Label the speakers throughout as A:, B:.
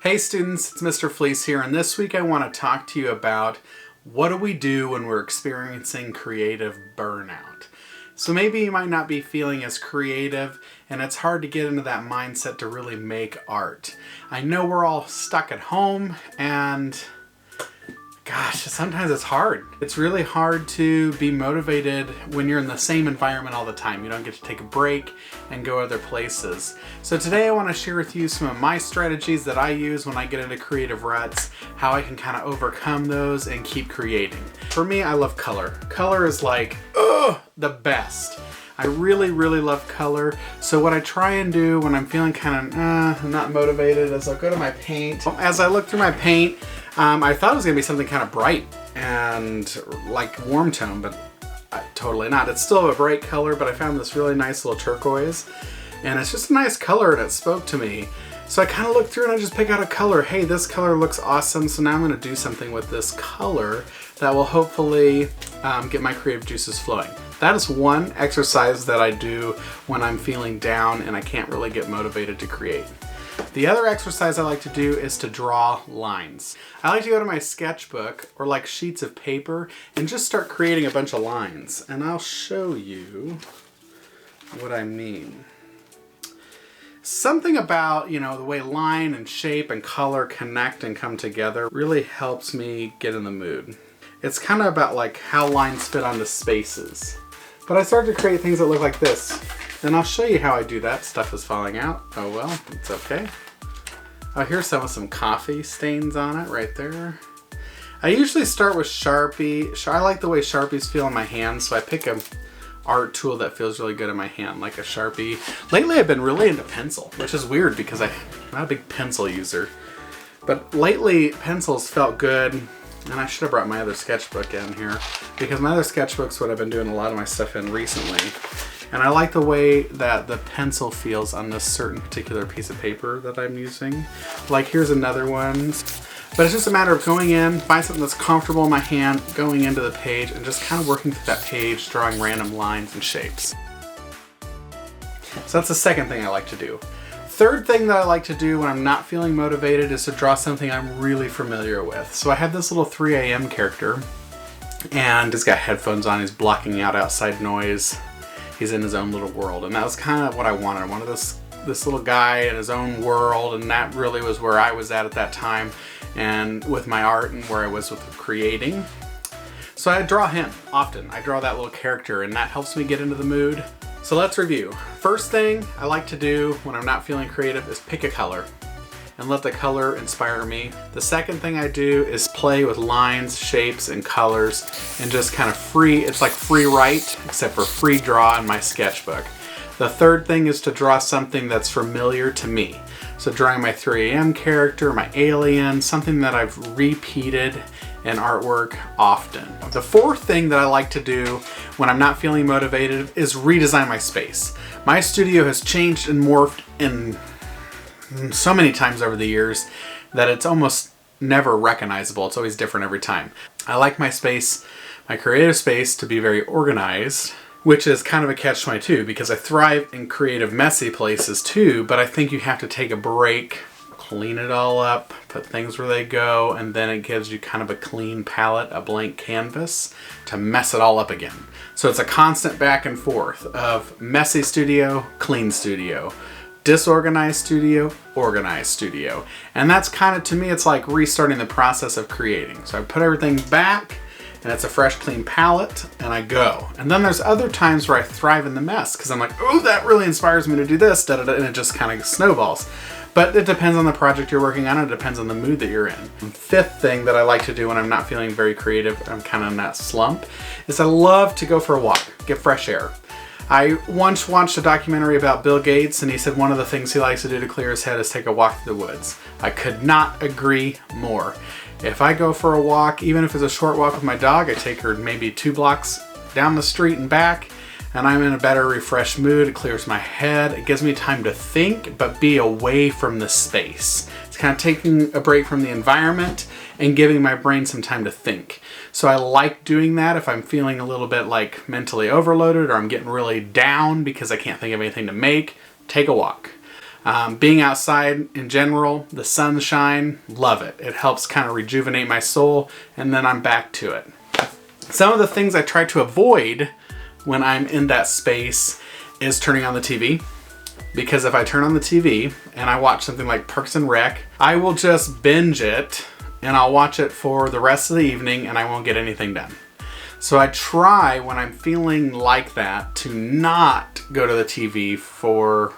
A: Hey students, it's Mr. Fleece here, and this week I want to talk to you about what do we do when we're experiencing creative burnout. So maybe you might not be feeling as creative and it's hard to get into that mindset to really make art. I know we're all stuck at home and gosh, sometimes it's hard. It's really hard to be motivated when you're in the same environment all the time. You don't get to take a break and go other places. So today I want to share with you some of my strategies that I use when I get into creative ruts, how I can kind of overcome those and keep creating. For me, I love color. Color is like, the best. I really love color. So what I try and do when I'm feeling kind of not motivated is I'll go to my paint. As I look through my paint, I thought it was gonna be something kind of bright and like warm tone, but totally not. It's still a bright color, but I found this really nice little turquoise and it's just a nice color and it spoke to me. So I kind of look through and I just pick out a color. Hey, this color looks awesome. So now I'm gonna do something with this color that will hopefully get my creative juices flowing. That is one exercise that I do when I'm feeling down and I can't really get motivated to create. The other exercise I like to do is to draw lines. I like to go to my sketchbook or like sheets of paper and just start creating a bunch of lines. And I'll show you what I mean. Something about, the way line and shape and color connect and come together really helps me get in the mood. It's kind of about like how lines fit onto spaces. But I started to create things that look like this. And I'll show you how I do that. Stuff is falling out. Oh well, it's okay. Oh, here's some coffee stains on it right there. I usually start with Sharpie. I like the way Sharpies feel in my hand, so I pick a art tool that feels really good in my hand, like a Sharpie. Lately I've been really into pencil, which is weird because I'm not a big pencil user. But lately pencils felt good. And I should have brought my other sketchbook in here because my other sketchbook's what I've been doing a lot of my stuff in recently. And I like the way that the pencil feels on this certain particular piece of paper that I'm using. Like here's another one. But it's just a matter of going in, find something that's comfortable in my hand, going into the page, and just kind of working through that page, drawing random lines and shapes. So that's the second thing I like to do. Third thing that I like to do when I'm not feeling motivated is to draw something I'm really familiar with. So I have this little 3 a.m. character and he's got headphones on, he's blocking out outside noise. He's in his own little world, and that was kind of what I wanted. I wanted this little guy in his own world, and that really was where I was at that time and with my art and where I was with creating. So I draw him often. I draw that little character and that helps me get into the mood. So let's review. First thing I like to do when I'm not feeling creative is pick a color and let the color inspire me. The second thing I do is play with lines, shapes, and colors and just kind of it's like free write, except for free draw in my sketchbook. The third thing is to draw something that's familiar to me. So drawing my 3 a.m. character, my alien, something that I've repeated in artwork often. The fourth thing that I like to do when I'm not feeling motivated is redesign my space. My studio has changed and morphed in so many times over the years that it's almost never recognizable. It's always different every time. I like my space, my creative space, to be very organized, which is kind of a catch-22 because I thrive in creative, messy places too, but I think you have to take a break, clean it all up, put things where they go, and then it gives you kind of a clean palette, a blank canvas to mess it all up again. So it's a constant back and forth of messy studio, clean studio, disorganized studio, organized studio. And that's kind of, to me, it's like restarting the process of creating. So I put everything back, and it's a fresh, clean palette, and I go. And then there's other times where I thrive in the mess because I'm like, oh, that really inspires me to do this, and it just kind of snowballs. But it depends on the project you're working on, it depends on the mood that you're in. And fifth thing that I like to do when I'm not feeling very creative, I'm kind of in that slump, is I love to go for a walk, get fresh air. I once watched a documentary about Bill Gates, and he said one of the things he likes to do to clear his head is take a walk through the woods. I could not agree more. If I go for a walk, even if it's a short walk with my dog, I take her maybe 2 blocks down the street and back, and I'm in a better, refreshed mood. It clears my head. It gives me time to think, but be away from the space. It's kind of taking a break from the environment and giving my brain some time to think. So I like doing that if I'm feeling a little bit like mentally overloaded or I'm getting really down because I can't think of anything to make. Take a walk. Being outside in general, the sunshine, love it. It helps kind of rejuvenate my soul, and then I'm back to it. Some of the things I try to avoid when I'm in that space is turning on the TV. Because if I turn on the TV and I watch something like Parks and Rec, I will just binge it and I'll watch it for the rest of the evening and I won't get anything done. So I try when I'm feeling like that to not go to the TV for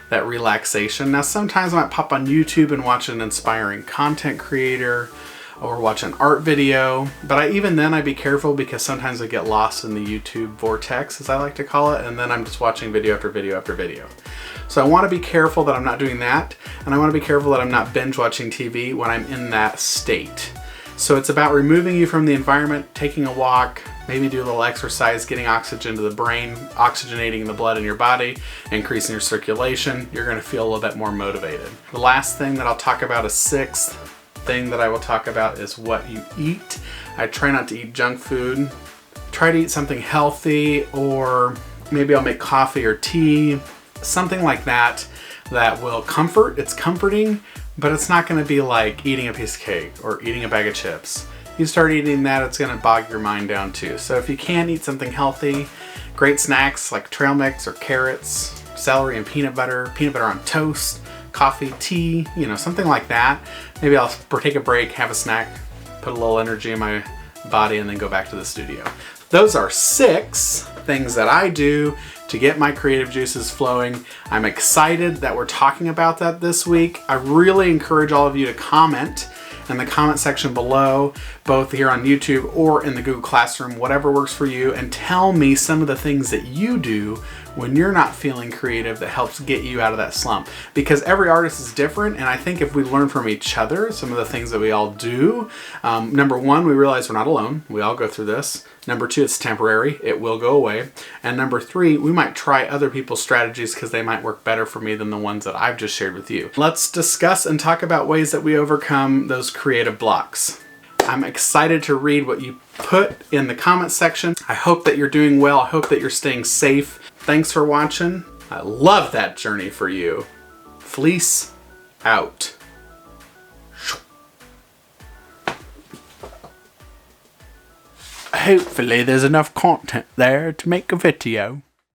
A: that relaxation. Now sometimes I might pop on YouTube and watch an inspiring content creator or watch an art video, but even then I'd be careful because sometimes I get lost in the YouTube vortex, as I like to call it, and then I'm just watching video after video after video. So I want to be careful that I'm not doing that, and I want to be careful that I'm not binge watching TV when I'm in that state. So it's about removing you from the environment, taking a walk, maybe do a little exercise, getting oxygen to the brain, oxygenating the blood in your body, increasing your circulation. You're going to feel a little bit more motivated. The last thing that I'll talk about, a sixth thing that I will talk about, is what you eat. I try not to eat junk food. Try to eat something healthy, or maybe I'll make coffee or tea, something like that that will comfort. It's comforting, but it's not going to be like eating a piece of cake or eating a bag of chips. You start eating that, it's going to bog your mind down too. So if you can eat something healthy, great snacks like trail mix or carrots, celery and peanut butter on toast, coffee, tea, something like that. Maybe I'll take a break, have a snack, put a little energy in my body, and then go back to the studio. Those are 6 things that I do to get my creative juices flowing. I'm excited that we're talking about that this week. I really encourage all of you to comment in the comment section below, both here on YouTube or in the Google Classroom, whatever works for you, and tell me some of the things that you do when you're not feeling creative that helps get you out of that slump. Because every artist is different, and I think if we learn from each other some of the things that we all do, number 1, we realize we're not alone. We all go through this. Number 2, it's temporary. It will go away. And number 3, we might try other people's strategies because they might work better for me than the ones that I've just shared with you. Let's discuss and talk about ways that we overcome those creative blocks. I'm excited to read what you put in the comment section. I hope that you're doing well. I hope that you're staying safe. Thanks for watching. I love that journey for you. Fleece out. Hopefully there's enough content there to make a video.